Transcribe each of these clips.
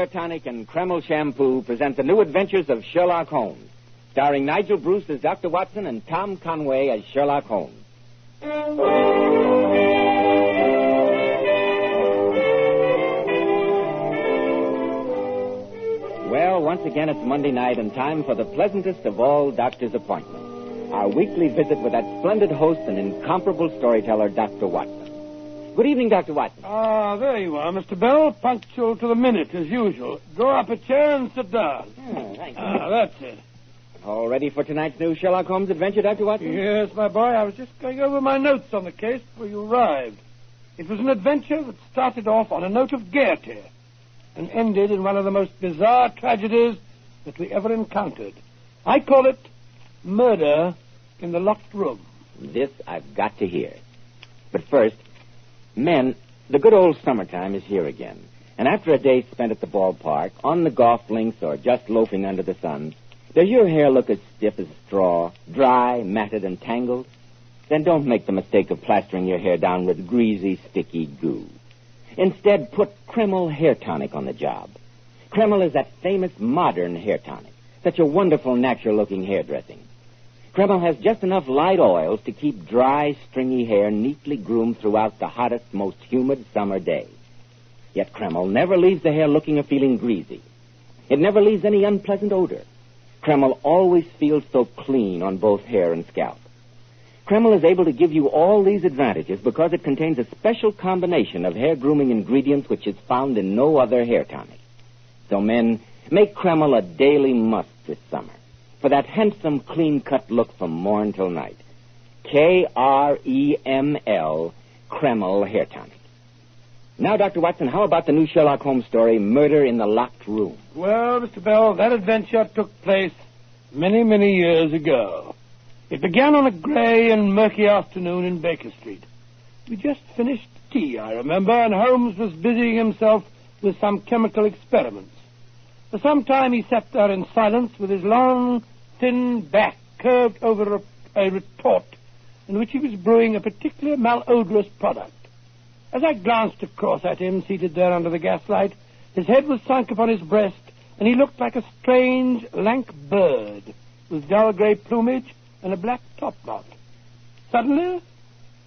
Hair Tonic and Kreml Shampoo present the new adventures of Sherlock Holmes, starring Nigel Bruce as Dr. Watson and Tom Conway as Sherlock Holmes. Well, once again, it's Monday night and time for the pleasantest of all doctor's appointments, our weekly visit with that splendid host and incomparable storyteller, Dr. Watson. Good evening, Dr. Watson. Ah, there you are, Mr. Bell. Punctual to the minute, as usual. Draw up a chair and sit down. Thank you. That's it. All ready for tonight's new Sherlock Holmes adventure, Dr. Watson? Yes, my boy. I was just going over my notes on the case before you arrived. It was an adventure that started off on a note of gaiety and ended in one of the most bizarre tragedies that we ever encountered. I call it Murder in the Locked Room. This I've got to hear. But first, men, the good old summertime is here again. And after a day spent at the ballpark, on the golf links, or just loafing under the sun, does your hair look as stiff as straw, dry, matted, and tangled? Then don't make the mistake of plastering your hair down with greasy, sticky goo. Instead, put Kreml Hair Tonic on the job. Kreml is that famous modern hair tonic, such a wonderful, natural-looking hairdressing. Kreml has just enough light oils to keep dry, stringy hair neatly groomed throughout the hottest, most humid summer day. Yet Kreml never leaves the hair looking or feeling greasy. It never leaves any unpleasant odor. Kreml always feels so clean on both hair and scalp. Kreml is able to give you all these advantages because it contains a special combination of hair grooming ingredients which is found in no other hair tonic. So, men, make Kreml a daily must this summer for that handsome, clean-cut look from morn till night. Kreml, Kreml Hair Tonic. Now, Dr. Watson, how about the new Sherlock Holmes story, Murder in the Locked Room? Well, Mr. Bell, that adventure took place many, many years ago. It began on a gray and murky afternoon in Baker Street. We just finished tea, I remember, and Holmes was busying himself with some chemical experiments. For some time he sat there in silence with his long, thin back curved over a retort in which he was brewing a particularly malodorous product. As I glanced across at him, seated there under the gaslight, his head was sunk upon his breast, and he looked like a strange, lank bird with dull gray plumage and a black topknot. Suddenly,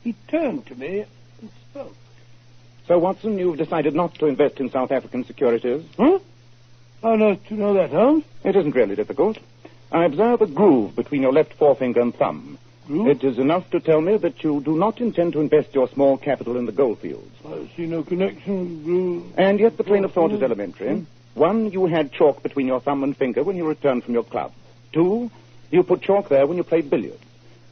he turned to me and spoke. So, Watson, you've decided not to invest in South African securities? Huh? How do you know that, Holmes? It isn't really difficult. I observe a groove between your left forefinger and thumb. Groove? It is enough to tell me that you do not intend to invest your small capital in the gold fields. I see no connection with groove. And yet the train of thought is elementary. 1, you had chalk between your thumb and finger when you returned from your club. 2, you put chalk there when you played billiards.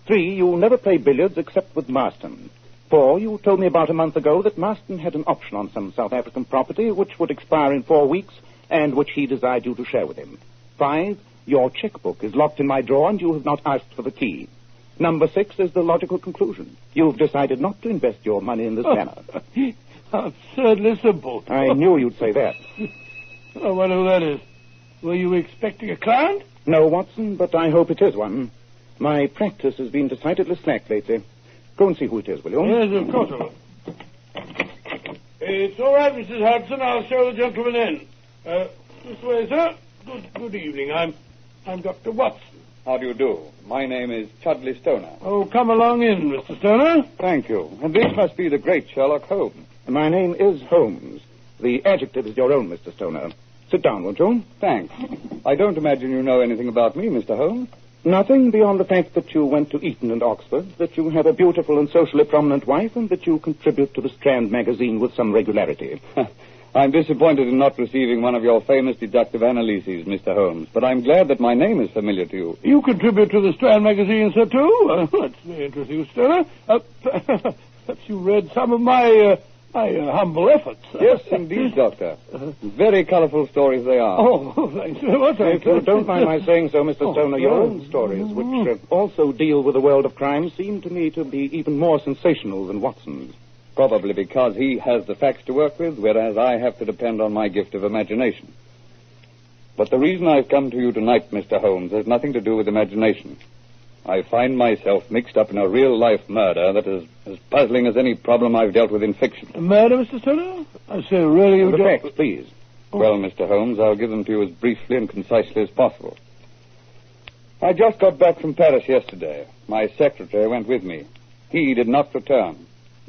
3, you never play billiards except with Marston. 4, you told me about a month ago that Marston had an option on some South African property which would expire in 4 weeks and which he desired you to share with him. 5, your checkbook is locked in my drawer and you have not asked for the key. Number 6 is the logical conclusion. You've decided not to invest your money in this manner. Absurdly simple. I knew you'd say that. I wonder who that is. Were you expecting a client? No, Watson, but I hope it is one. My practice has been decidedly slack lately. Go and see who it is, will you? Yes, of course I will. It's all right, Mrs. Hudson. I'll show the gentleman in. This way, sir. Good evening. I'm Dr. Watson. How do you do? My name is Chudley Stoner. Oh, come along in, Mr. Stoner. Thank you. And this must be the great Sherlock Holmes. My name is Holmes. The adjective is your own, Mr. Stoner. Sit down, won't you? Thanks. I don't imagine you know anything about me, Mr. Holmes. Nothing beyond the fact that you went to Eton and Oxford, that you have a beautiful and socially prominent wife, and that you contribute to the Strand magazine with some regularity. I'm disappointed in not receiving one of your famous deductive analyses, Mr. Holmes, but I'm glad that my name is familiar to you. You contribute to the Strand magazine, sir, too? That's very interesting, Stoner. Perhaps you read some of my humble efforts. Yes, indeed, Doctor. Very colorful stories they are. Oh, thanks very much. If you don't mind my saying so, Mr. Stoner, your own stories, which also deal with the world of crime, seem to me to be even more sensational than Watson's. Probably because he has the facts to work with, whereas I have to depend on my gift of imagination. But the reason I've come to you tonight, Mr. Holmes, has nothing to do with imagination. I find myself mixed up in a real-life murder that is as puzzling as any problem I've dealt with in fiction. A murder, Mr. Stoner? I say, really, you The don't... facts, please. Well, Mr. Holmes, I'll give them to you as briefly and concisely as possible. I just got back from Paris yesterday. My secretary went with me. He did not return.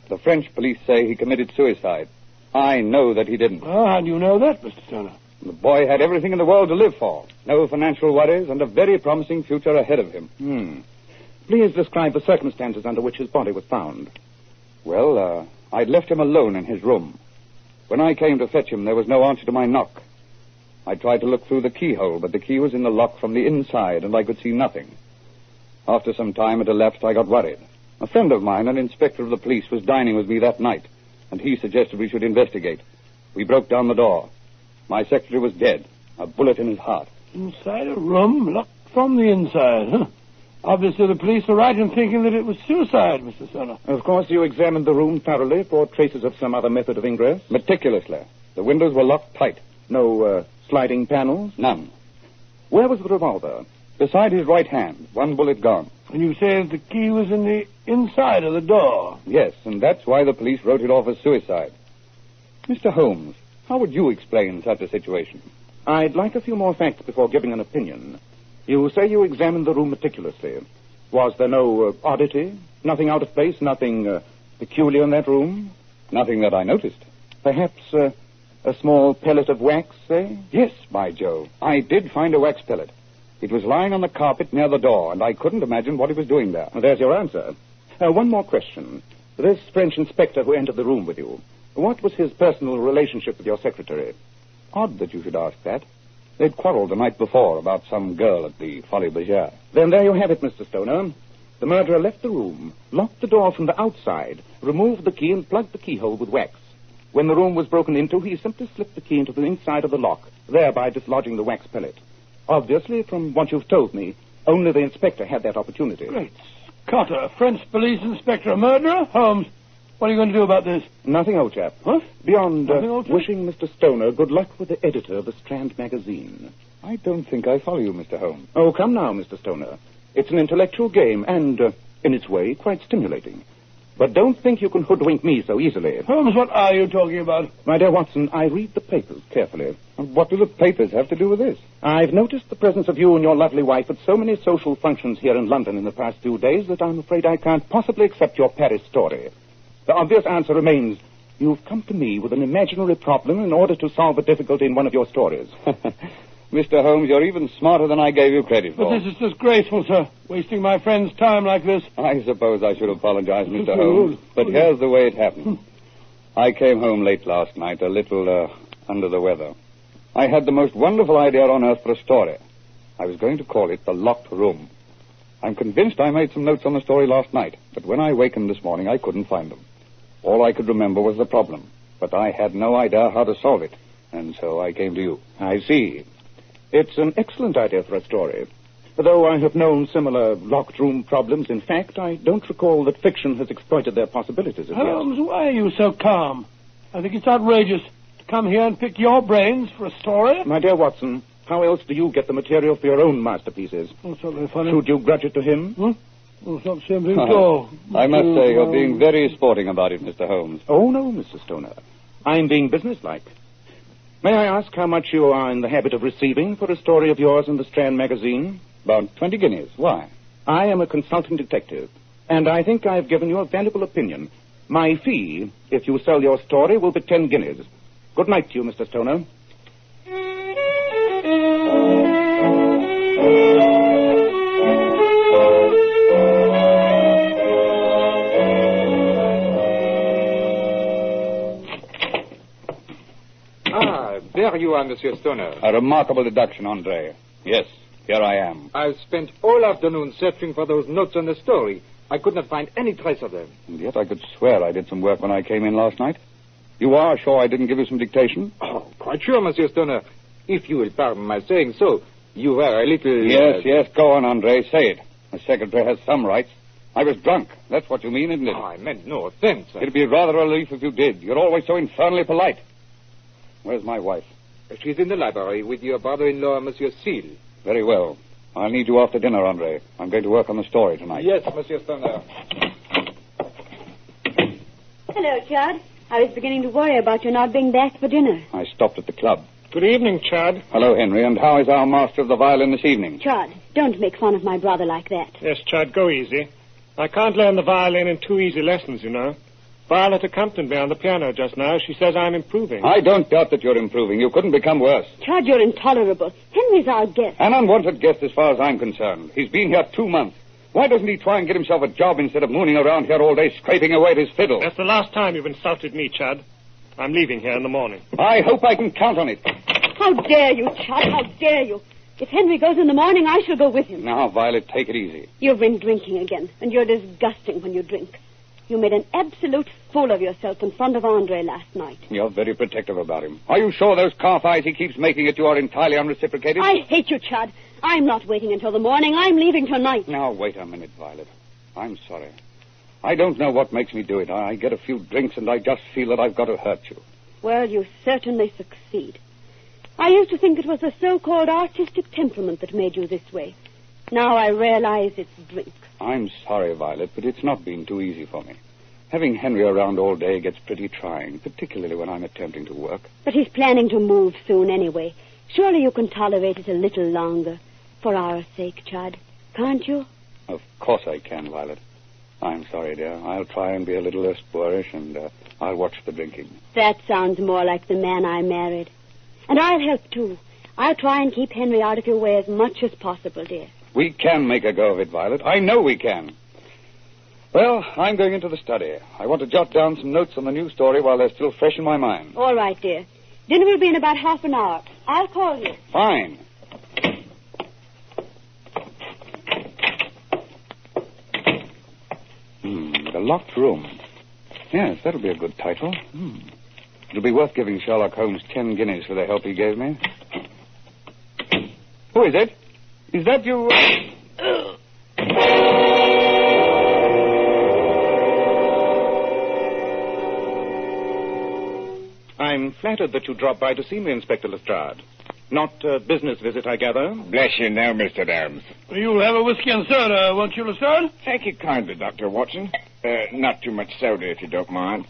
The French police say he committed suicide. I know that he didn't. Oh, how do you know that, Mr. Stoner? The boy had everything in the world to live for. No financial worries and a very promising future ahead of him. Please describe the circumstances under which his body was found. Well, I'd left him alone in his room. When I came to fetch him, there was no answer to my knock. I tried to look through the keyhole, but the key was in the lock from the inside, and I could see nothing. After some time had elapsed, I got worried. A friend of mine, an inspector of the police, was dining with me that night, and he suggested we should investigate. We broke down the door. My secretary was dead, a bullet in his heart. Inside a room, locked from the inside, huh? Obviously, the police were right in thinking that it was suicide, Mr. Stoner. Of course, you examined the room thoroughly for traces of some other method of ingress? Meticulously. The windows were locked tight. No sliding panels? None. Where was the revolver? Beside his right hand, one bullet gone. And you say that the key was in the inside of the door? Yes, and that's why the police wrote it off as suicide. Mr. Holmes, how would you explain such a situation? I'd like a few more facts before giving an opinion. You say you examined the room meticulously. Was there no oddity? Nothing out of place? Nothing peculiar in that room? Nothing that I noticed. Perhaps a small pellet of wax, say? Yes, by Jove. I did find a wax pellet. It was lying on the carpet near the door, and I couldn't imagine what it was doing there. Well, there's your answer. One more question. This French inspector who entered the room with you, what was his personal relationship with your secretary? Odd that you should ask that. They'd quarreled the night before about some girl at the Folies Bergère. Then there you have it, Mr. Stoner. The murderer left the room, locked the door from the outside, removed the key, and plugged the keyhole with wax. When the room was broken into, he simply slipped the key into the inside of the lock, thereby dislodging the wax pellet. Obviously, from what you've told me, only the inspector had that opportunity. Great Scott, a French police inspector, a murderer? Holmes, what are you going to do about this? Nothing, old chap. Huh? Beyond Nothing, old chap? wishing Mr. Stoner good luck with the editor of the Strand magazine. I don't think I follow you, Mr. Holmes. Oh, come now, Mr. Stoner. It's an intellectual game and, in its way, quite stimulating. But don't think you can hoodwink me so easily. Holmes, what are you talking about? My dear Watson, I read the papers carefully. And what do the papers have to do with this? I've noticed the presence of you and your lovely wife at so many social functions here in London in the past few days that I'm afraid I can't possibly accept your Paris story. The obvious answer remains, you've come to me with an imaginary problem in order to solve a difficulty in one of your stories. Mr. Holmes, you're even smarter than I gave you credit for. But this is disgraceful, sir. Wasting my friend's time like this. I suppose I should apologize, Mr. Holmes. But here's the way it happened. I came home late last night, a little under the weather. I had the most wonderful idea on earth for a story. I was going to call it The Locked Room. I'm convinced I made some notes on the story last night, but when I wakened this morning, I couldn't find them. All I could remember was the problem, but I had no idea how to solve it, and so I came to you. I see. It's an excellent idea for a story. Though I have known similar locked room problems, in fact, I don't recall that fiction has exploited their possibilities as yet. Holmes, why are you so calm? I think it's outrageous to come here and pick your brains for a story. My dear Watson, how else do you get the material for your own masterpieces? Oh, it's not very funny. Should you grudge it to him? Oh, it's not the same thing at all. I must say you're being very sporting about it, Mr. Holmes. Oh, no, Mr. Stoner. I'm being businesslike. May I ask how much you are in the habit of receiving for a story of yours in the Strand magazine? About 20 guineas. Why? I am a consulting detective, and I think I've given you a valuable opinion. My fee, if you sell your story, will be 10 guineas. Good night to you, Mr. Stoner. There you are, Monsieur Stoner. A remarkable deduction, Andre. Yes, here I am. I've spent all afternoon searching for those notes on the story. I could not find any trace of them. And yet I could swear I did some work when I came in last night. You are sure I didn't give you some dictation? Oh, quite sure, Monsieur Stoner. If you will pardon my saying so, you were a little... Yes, go on, Andre, say it. The secretary has some rights. I was drunk. That's what you mean, isn't it? Oh, I meant no offense. It'd be rather a relief if you did. You're always so infernally polite. Where's my wife? She's in the library with your brother-in-law, Monsieur Seal. Very well. I'll need you after dinner, Andre. I'm going to work on the story tonight. Yes, Monsieur Stoner. Hello, Chad. I was beginning to worry about you not being back for dinner. I stopped at the club. Good evening, Chad. Hello, Henry, and how is our master of the violin this evening? Chad, don't make fun of my brother like that. Yes, Chad, go easy. I can't learn the violin in 2 easy lessons, you know. Violet accompanied me on the piano just now. She says I'm improving. I don't doubt that you're improving. You couldn't become worse. Chad, you're intolerable. Henry's our guest. An unwanted guest as far as I'm concerned. He's been here 2 months. Why doesn't he try and get himself a job instead of mooning around here all day scraping away at his fiddle? That's the last time you've insulted me, Chad. I'm leaving here in the morning. I hope I can count on it. How dare you, Chad? How dare you? If Henry goes in the morning, I shall go with him. Now, Violet, take it easy. You've been drinking again, and you're disgusting when you drink. You made an absolute fool of yourself in front of Andre last night. You're very protective about him. Are you sure those calf eyes he keeps making at you are entirely unreciprocated? I hate you, Chad. I'm not waiting until the morning. I'm leaving tonight. Now, wait a minute, Violet. I'm sorry. I don't know what makes me do it. I get a few drinks and I just feel that I've got to hurt you. Well, you certainly succeed. I used to think it was the so-called artistic temperament that made you this way. Now I realize it's drink. I'm sorry, Violet, but it's not been too easy for me. Having Henry around all day gets pretty trying, particularly when I'm attempting to work. But he's planning to move soon anyway. Surely you can tolerate it a little longer. For our sake, Chad. Can't you? Of course I can, Violet. I'm sorry, dear. I'll try and be a little less boorish, and I'll watch the drinking. That sounds more like the man I married. And I'll help, too. I'll try and keep Henry out of your way as much as possible, dear. We can make a go of it, Violet. I know we can. Well, I'm going into the study. I want to jot down some notes on the new story while they're still fresh in my mind. All right, dear. Dinner will be in about half an hour. I'll call you. Fine. The Locked Room. Yes, that'll be a good title. It'll be worth giving Sherlock Holmes 10 guineas for the help he gave me. Who is it? Is that you? I'm flattered that you dropped by to see me, Inspector Lestrade. Not a business visit, I gather. Bless you now, Mr. Holmes. You'll have a whiskey and soda, won't you, Lestrade? Thank you kindly, Dr. Watson. Not too much soda, if you don't mind.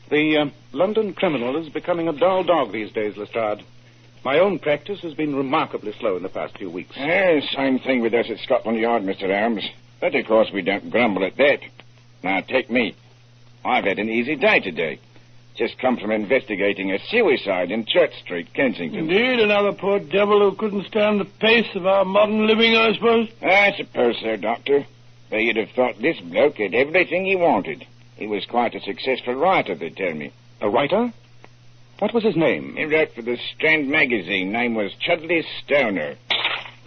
The London criminal is becoming a dull dog these days, Lestrade. My own practice has been remarkably slow in the past few weeks. Same thing with us at Scotland Yard, Mr. Holmes. But, of course, we don't grumble at that. Now, take me. I've had an easy day today. Just come from investigating a suicide in Church Street, Kensington. Indeed, another poor devil who couldn't stand the pace of our modern living, I suppose. I suppose so, Doctor. But you'd have thought this bloke had everything he wanted. He was quite a successful writer, they tell me. A writer? What was his name? He wrote for the Strand magazine. Name was Chudley Stoner.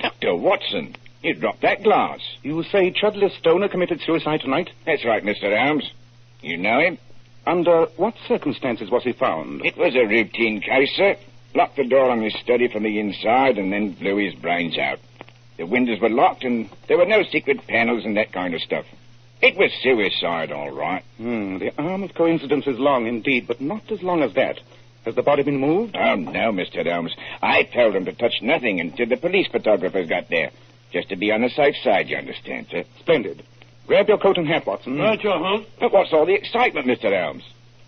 Dr. Watson, you dropped that glass. You say Chudley Stoner committed suicide tonight? That's right, Mr. Holmes. You know him? Under what circumstances was he found? It was a routine case, sir. Locked the door on his study from the inside and then blew his brains out. The windows were locked and there were no secret panels and that kind of stuff. It was suicide, all right. The arm of coincidence is long indeed, but not as long as that. Has the body been moved? Oh, no, Mr. Holmes. I told him to touch nothing until the police photographers got there. Just to be on the safe side, you understand, sir. Splendid. Grab your coat and hat, Watson. Right, your Holmes. But what's all the excitement, Mr. Holmes?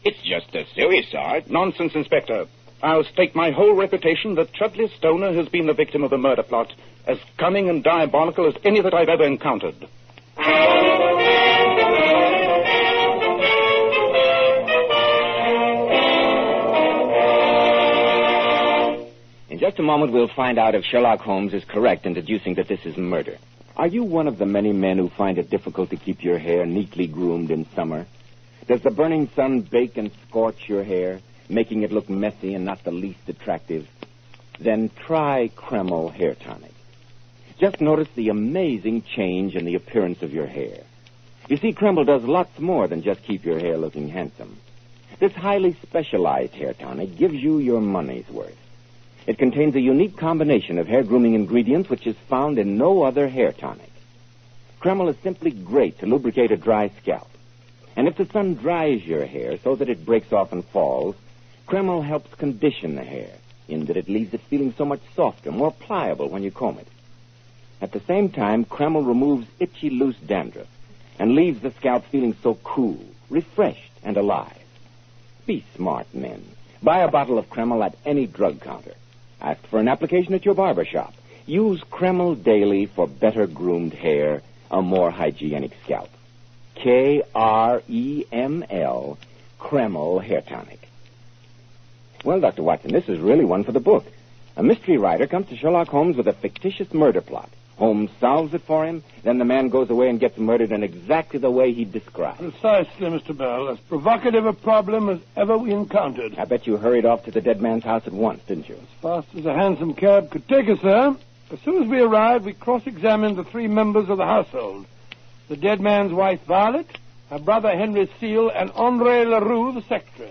It's just a suicide. Nonsense, Inspector. I'll stake my whole reputation that Chudley Stoner has been the victim of a murder plot, as cunning and diabolical as any that I've ever encountered. In just a moment, we'll find out if Sherlock Holmes is correct in deducing that this is murder. Are you one of the many men who find it difficult to keep your hair neatly groomed in summer? Does the burning sun bake and scorch your hair, making it look messy and not the least attractive? Then try Kreml Hair Tonic. Just notice the amazing change in the appearance of your hair. You see, Kreml does lots more than just keep your hair looking handsome. This highly specialized hair tonic gives you your money's worth. It contains a unique combination of hair grooming ingredients which is found in no other hair tonic. Kreml is simply great to lubricate a dry scalp. And if the sun dries your hair so that it breaks off and falls, Kreml helps condition the hair in that it leaves it feeling so much softer, more pliable when you comb it. At the same time, Kreml removes itchy, loose dandruff and leaves the scalp feeling so cool, refreshed, and alive. Be smart, men. Buy a bottle of Kreml at any drug counter. Ask for an application at your barber shop. Use Kreml daily for better groomed hair, a more hygienic scalp. Kreml, Kreml Hair Tonic. Well, Dr. Watson, this is really one for the book. A mystery writer comes to Sherlock Holmes with a fictitious murder plot. Holmes solves it for him, then the man goes away and gets murdered in exactly the way he described. Precisely, Mr. Bell. As provocative a problem as ever we encountered. I bet you hurried off to the dead man's house at once, didn't you? As fast as a hansom cab could take us there. As soon as we arrived, we cross-examined the 3 members of the household. The dead man's wife, Violet, her brother, Henry Seal, and André Leroux, the secretary.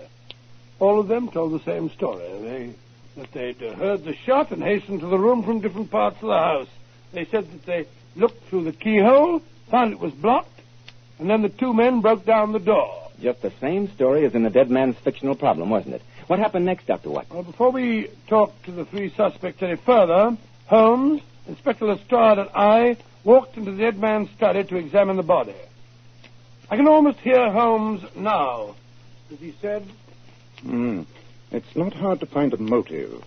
All of them told the same story. That they'd heard the shot and hastened to the room from different parts of the house. They said that they looked through the keyhole, found it was blocked, and then the 2 men broke down the door. Just the same story as in the dead man's fictional problem, wasn't it? What happened next, Dr. Watson? Well, before we talked to the 3 suspects any further, Holmes, Inspector Lestrade, and I walked into the dead man's study to examine the body. I can almost hear Holmes now, as he said... It's not hard to find a motive.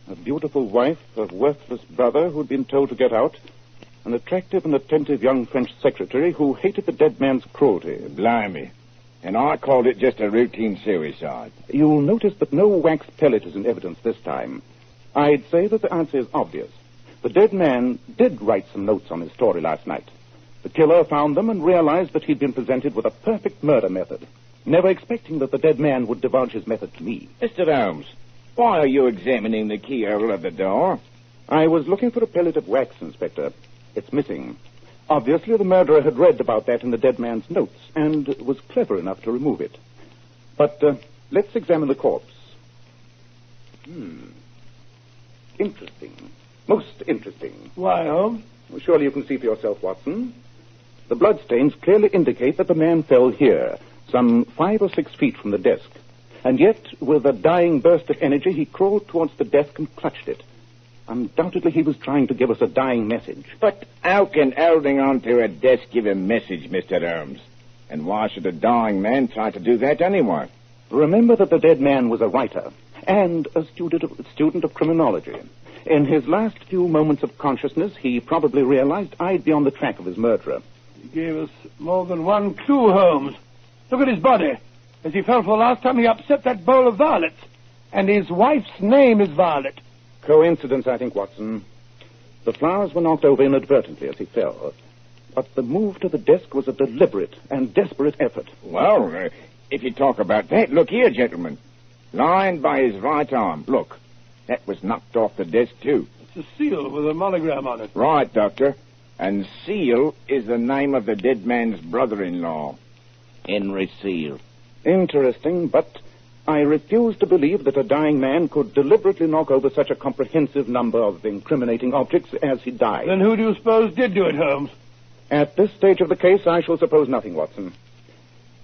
A beautiful wife, a worthless brother who'd been told to get out, an attractive and attentive young French secretary who hated the dead man's cruelty. Blimey. And I called it just a routine suicide. You'll notice that no wax pellet is in evidence this time. I'd say that the answer is obvious. The dead man did write some notes on his story last night. The killer found them and realized that he'd been presented with a perfect murder method, never expecting that the dead man would divulge his method to me. Mr. Holmes, why are you examining the keyhole of the door? I was looking for a pellet of wax, Inspector. It's missing. Obviously, the murderer had read about that in the dead man's notes and was clever enough to remove it. But let's examine the corpse. Interesting. Most interesting. Why, Holmes? Well, surely you can see for yourself, Watson. The bloodstains clearly indicate that the man fell here, some 5 or 6 feet from the desk. And yet, with a dying burst of energy, he crawled towards the desk and clutched it. Undoubtedly, he was trying to give us a dying message. But how can holding on to a desk give a message, Mr. Holmes? And why should a dying man try to do that anyway? Remember that the dead man was a writer and a student of criminology. In his last few moments of consciousness, he probably realized I'd be on the track of his murderer. He gave us more than one clue, Holmes. Look at his body. As he fell for the last time, he upset that bowl of violets. And his wife's name is Violet. Coincidence, I think, Watson. The flowers were knocked over inadvertently as he fell. But the move to the desk was a deliberate and desperate effort. Well, if you talk about that, look here, gentlemen. Lying by his right arm. Look, that was knocked off the desk, too. It's a seal with a monogram on it. Right, Doctor. And Seal is the name of the dead man's brother-in-law. Henry Seal. Interesting, but I refuse to believe that a dying man could deliberately knock over such a comprehensive number of incriminating objects as he died. Then who do you suppose did do it, Holmes? At this stage of the case, I shall suppose nothing, Watson.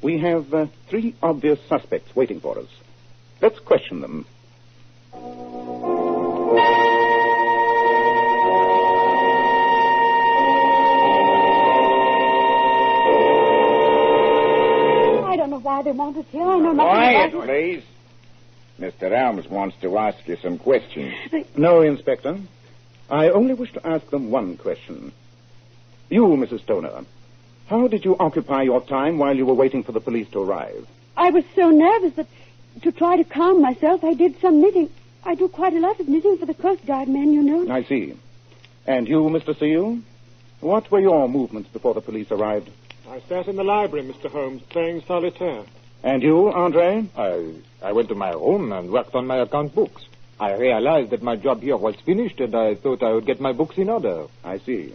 We have 3 obvious suspects waiting for us. Let's question them. I don't know why they want us here. I know nothing Quiet, about it. please. Mr. Holmes wants to ask you some questions. No, Inspector. I only wish to ask them one question. You, Mrs. Stoner, how did you occupy your time while you were waiting for the police to arrive? I was so nervous that to try to calm myself, I did some knitting. I do quite a lot of knitting for the Coast Guard men, you know. I see. And you, Mr. Seal? What were your movements before the police arrived? I sat in the library, Mr. Holmes, playing solitaire. And you, Andre? I went to my room and worked on my account books. I realized that my job here was finished, and I thought I would get my books in order. I see.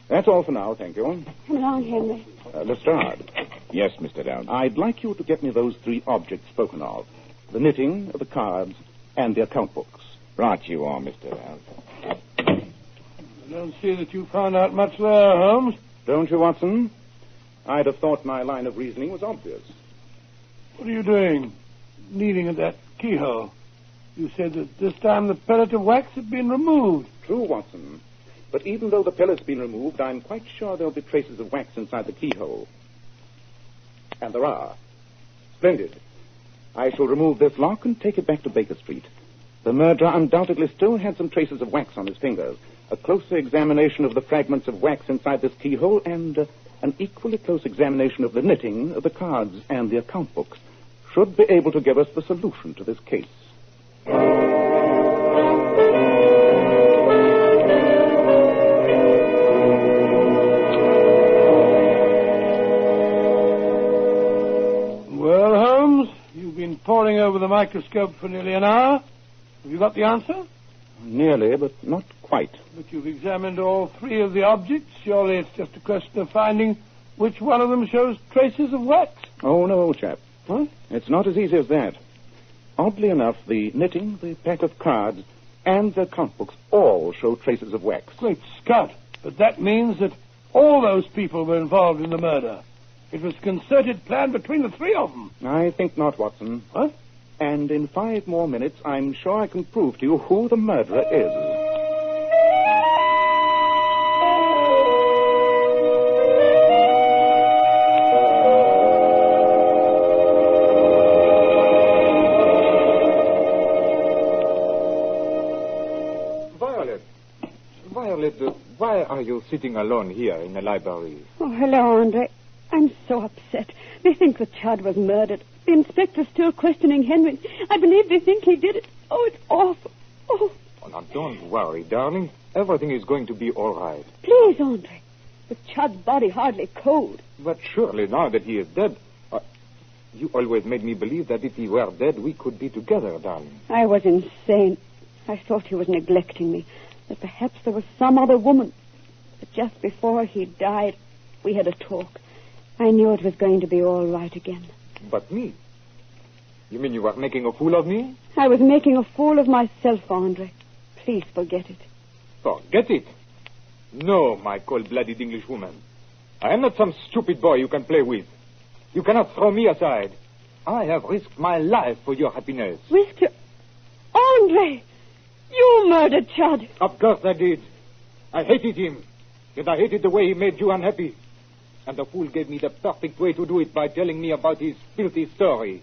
That's all for now, thank you. Come along, Henry. Lestrade, Yes, Mr. Holmes. I'd like you to get me those 3 objects spoken of. The knitting, the cards, and the account books. Right you are, Mr. Holmes. I don't see that you found out much there, Holmes. Don't you, Watson? I'd have thought my line of reasoning was obvious. What are you doing? Kneading at that keyhole. You said that this time the pellet of wax had been removed. True, Watson. But even though the pellet's been removed, I'm quite sure there'll be traces of wax inside the keyhole. And there are. Splendid. I shall remove this lock and take it back to Baker Street. The murderer undoubtedly still had some traces of wax on his fingers. A closer examination of the fragments of wax inside this keyhole and an equally close examination of the knitting, the cards, and the account books should be able to give us the solution to this case. Well, Holmes, you've been poring over the microscope for nearly an hour. Have you got the answer? Nearly, but not quite. But you've examined all three of the objects. Surely it's just a question of finding which one of them shows traces of wax. Oh, no, old chap. What? It's not as easy as that. Oddly enough, the knitting, the pack of cards, and the account books all show traces of wax. Great Scott. But that means that all those people were involved in the murder. It was a concerted plan between the three of them. I think not, Watson. What? And in 5 more minutes, I'm sure I can prove to you who the murderer is. Violet, why are you sitting alone here in the library? Oh, hello, Andre. I'm so upset. They think the Chud was murdered. The inspector's still questioning Henry. I believe they think he did it. Oh, it's awful. Oh, Now, don't worry, darling. Everything is going to be all right. please, Andre. The Chud's body hardly cold. But surely now that he is dead, you always made me believe that if he were dead, we could be together, darling. I was insane. I thought he was neglecting me, that perhaps there was some other woman. But just before he died, we had a talk. I knew it was going to be all right again. But me? You mean you were making a fool of me? I was making a fool of myself, Andre. Please forget it. Forget it. No, my cold-blooded Englishwoman. I am not some stupid boy you can play with. You cannot throw me aside. I have risked my life for your happiness. Risked your... Andre! You murdered Chud. Of course I did. I hated him. And I hated the way he made you unhappy. And the fool gave me the perfect way to do it by telling me about his filthy story.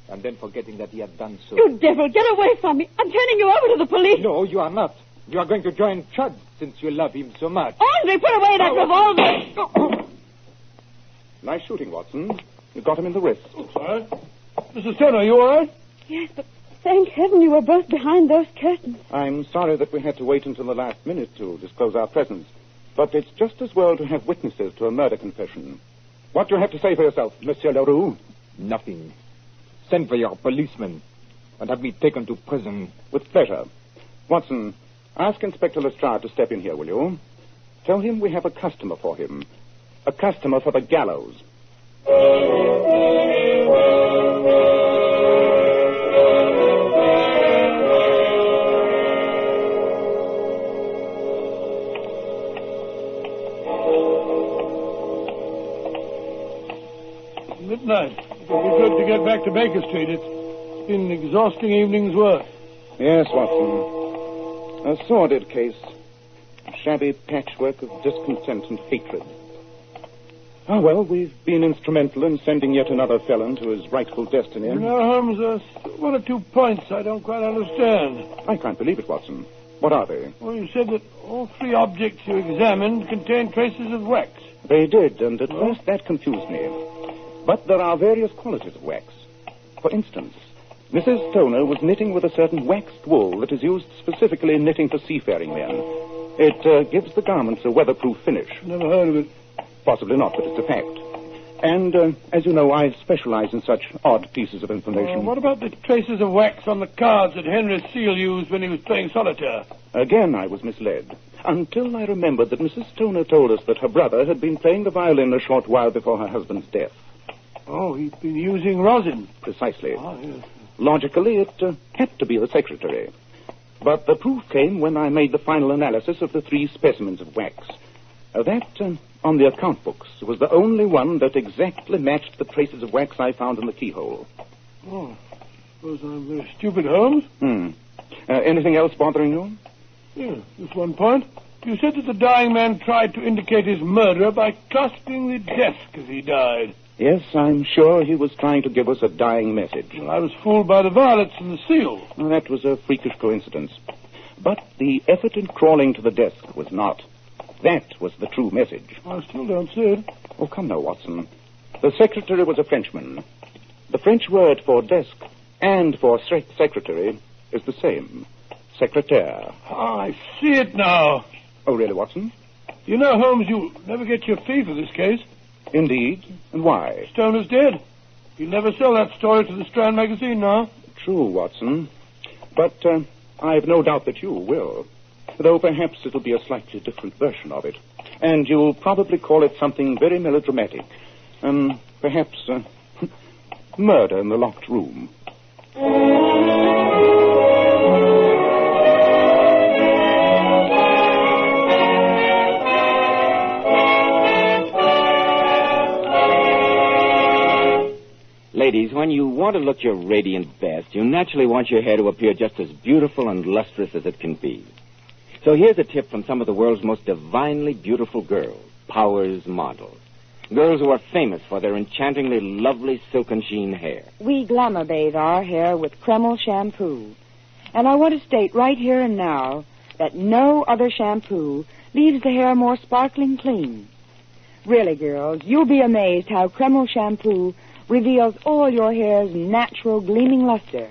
And then forgetting that he had done so. You devil, get away from me. I'm turning you over to the police. No, you are not. You are going to join Chud since you love him so much. Andre, put away that revolver. Nice shooting, Watson. You got him in the wrist. Sorry. Mrs. Turner, are you all right? Yes, but thank heaven you were both behind those curtains. I'm sorry that we had to wait until the last minute to disclose our presence. But it's just as well to have witnesses to a murder confession. What do you have to say for yourself, Monsieur Leroux? Nothing. Send for your policeman and have me taken to prison. With pleasure. Watson, ask Inspector Lestrade to step in here, will you? Tell him we have a customer for him. A customer for the gallows. Midnight. It'll be good to get back to Baker Street. It's been an exhausting evening's work. Yes, Watson. A sordid case. A shabby patchwork of discontent and hatred. Ah, well, we've been instrumental in sending yet another felon to his rightful destiny. You know, Holmes, there's 1 or 2 points I don't quite understand. I can't believe it, Watson. What are they? Well, you said that all 3 objects you examined contained traces of wax. They did, and at first that confused me. But there are various qualities of wax. For instance, Mrs. Stoner was knitting with a certain waxed wool that is used specifically in knitting for seafaring men. It gives the garments a weatherproof finish. Never heard of it. Possibly not, but it's a fact. And, as you know, I specialize in such odd pieces of information. What about the traces of wax on the cards that Henry Seal used when he was playing solitaire? Again, I was misled. Until I remembered that Mrs. Stoner told us that her brother had been playing the violin a short while before her husband's death. Oh, he'd been using rosin. Precisely. Ah, yes. Logically, it had to be the secretary. But the proof came when I made the final analysis of the 3 specimens of wax. That, on the account books, was the only one that exactly matched the traces of wax I found in the keyhole. Oh, suppose I'm very stupid, Holmes. Anything else bothering you? Yeah, just one point. You said that the dying man tried to indicate his murder by clasping the desk as he died. Yes, I'm sure he was trying to give us a dying message. Well, I was fooled by the violets and the seal. Well, that was a freakish coincidence. But the effort in crawling to the desk was not. That was the true message. I still don't see it. Oh, come now, Watson. The secretary was a Frenchman. The French word for desk and for secretary is the same. Secretaire. Oh, I see it now. Oh, really, Watson? You know, Holmes, you'll never get your fee for this case. Indeed. And why? Stoner's dead. You'll never sell that story to the Strand magazine now. True, Watson. But I've no doubt that you will. Though perhaps it'll be a slightly different version of it. And you'll probably call it something very melodramatic. Perhaps murder in the locked room. Ladies, when you want to look your radiant best, you naturally want your hair to appear just as beautiful and lustrous as it can be. So here's a tip from some of the world's most divinely beautiful girls, Powers models. Girls who are famous for their enchantingly lovely silken sheen hair. We glamour bathe our hair with Kreml shampoo. And I want to state right here and now that no other shampoo leaves the hair more sparkling clean. Really, girls, you'll be amazed how Kreml shampoo reveals all your hair's natural gleaming luster.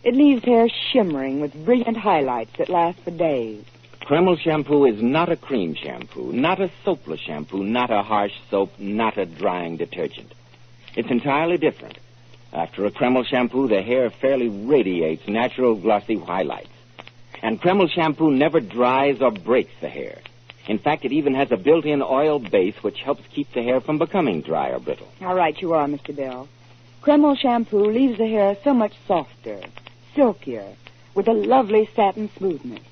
It leaves hair shimmering with brilliant highlights that last for days. Kreml shampoo is not a cream shampoo, not a soapless shampoo, not a harsh soap, not a drying detergent. It's entirely different. After a Kreml shampoo, the hair fairly radiates natural glossy highlights. And Kreml shampoo never dries or breaks the hair. In fact, it even has a built-in oil base which helps keep the hair from becoming dry or brittle. How right you are, Mr. Bell. Kreml shampoo leaves the hair so much softer, silkier, with a lovely satin smoothness.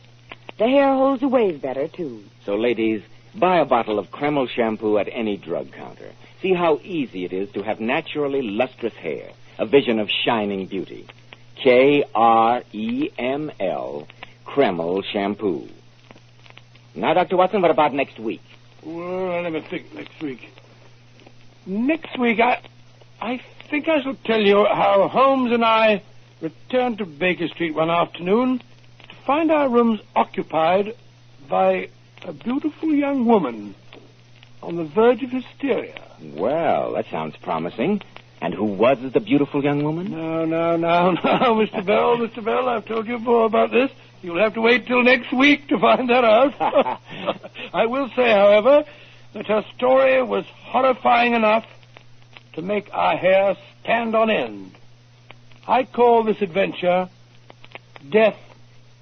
The hair holds a wave better, too. So, ladies, buy a bottle of Kreml shampoo at any drug counter. See how easy it is to have naturally lustrous hair, a vision of shining beauty. Kreml, Kreml shampoo. Now, Dr. Watson, what about next week? Well, I never think next week. Next week, I think I shall tell you how Holmes and I returned to Baker Street one afternoon to find our rooms occupied by a beautiful young woman on the verge of hysteria. Well, that sounds promising. And who was the beautiful young woman? No, Mr. Bell. Mr. Bell, I've told you before about this. You'll have to wait till next week to find that out. I will say, however, that her story was horrifying enough to make our hair stand on end. I call this adventure Death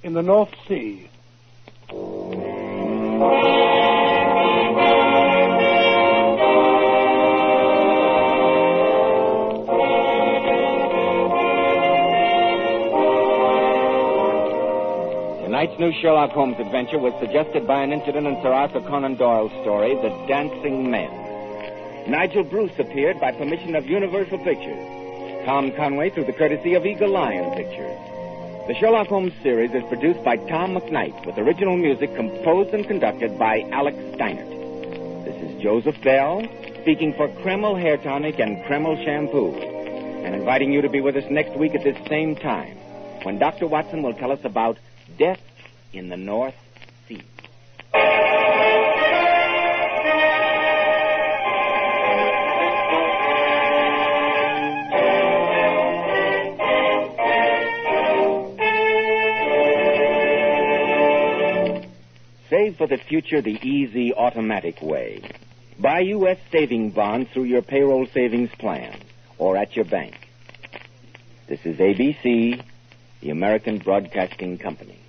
in the North Sea. Tonight's new Sherlock Holmes adventure was suggested by an incident in Sir Arthur Conan Doyle's story, The Dancing Men. Nigel Bruce appeared by permission of Universal Pictures. Tom Conway through the courtesy of Eagle Lion Pictures. The Sherlock Holmes series is produced by Tom McKnight with original music composed and conducted by Alex Steinert. This is Joseph Bell speaking for Kreml Hair Tonic and Kreml Shampoo and inviting you to be with us next week at this same time when Dr. Watson will tell us about Death in the North Sea. Save for the future the easy, automatic way. Buy U.S. saving bonds through your payroll savings plan or at your bank. This is ABC, the American Broadcasting Company.